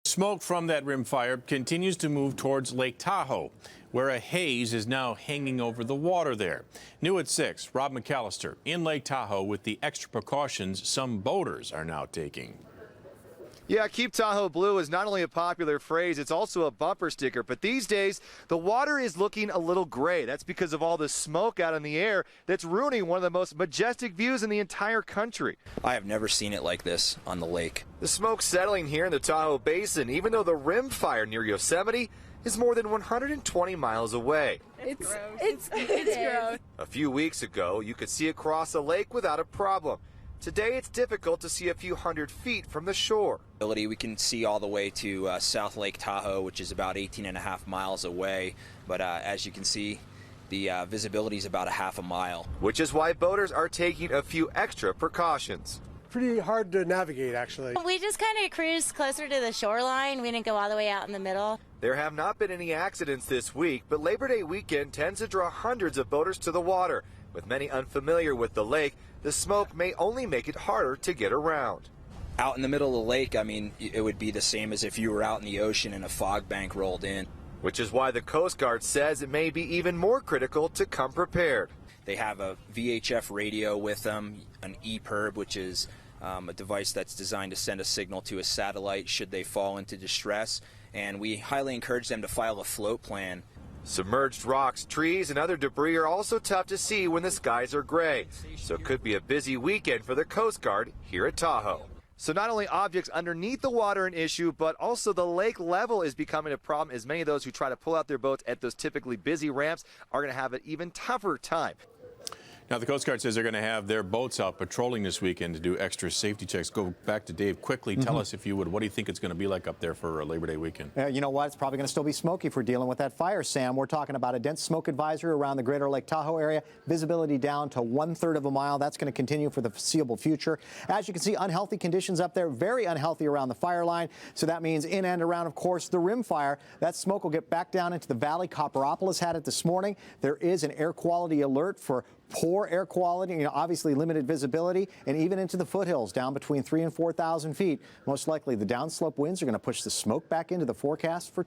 Smoke from that rim fire continues to move towards Lake Tahoe, where a haze is now hanging over the water there. New at 6, Rob McAllister in Lake Tahoe with the extra precautions some boaters are now taking. Yeah, keep Tahoe blue is not only a popular phrase, it's also a bumper sticker. But these days, the water is looking a little gray. That's because of all the smoke out in the air that's ruining one of the most majestic views in the entire country. I have never seen it like this on the lake. The smoke's settling here in the Tahoe Basin, even though the rim fire near Yosemite is more than 120 miles away. It's gross. A few weeks ago, you could see across the lake without a problem. Today, it's difficult to see a few hundred feet from the shore. We can see all the way to South Lake Tahoe, which is about 18.5 miles away. But as you can see, the visibility is about a half a mile. Which is why boaters are taking a few extra precautions. Pretty hard to navigate, actually. We just kind of cruised closer to the shoreline. We didn't go all the way out in the middle. There have not been any accidents this week, but Labor Day weekend tends to draw hundreds of boaters to the water. With many unfamiliar with the lake, the smoke may only make it harder to get around. Out in the middle of the lake, I mean, it would be the same as if you were out in the ocean and a fog bank rolled in. Which is why the Coast Guard says it may be even more critical to come prepared. They have a VHF radio with them, an EPIRB, which is a device that's designed to send a signal to a satellite should they fall into distress. And we highly encourage them to file a float plan. Submerged rocks, trees, and other debris are also tough to see when the skies are gray. So it could be a busy weekend for the Coast Guard here at Tahoe. So not only objects underneath the water an issue, but also the lake level is becoming a problem, as many of those who try to pull out their boats at those typically busy ramps are going to have an even tougher time. Now, the Coast Guard says they're going to have their boats out patrolling this weekend to do extra safety checks. Go back to Dave quickly. Tell us, if you would, what do you think it's going to be like up there for Labor Day weekend? You know what? It's probably going to still be smoky if we're dealing with that fire, Sam. We're talking about a dense smoke advisory around the greater Lake Tahoe area. Visibility down to 1/3 of a mile. That's going to continue for the foreseeable future. As you can see, unhealthy conditions up there, very unhealthy around the fire line. So that means in and around, of course, the rim fire. That smoke will get back down into the valley. Copperopolis had it this morning. There is an air quality alert for poor air quality, obviously limited visibility, and even into the foothills down between 3,000 and 4,000 feet. Most likely the downslope winds are going to push the smoke back into the forecast for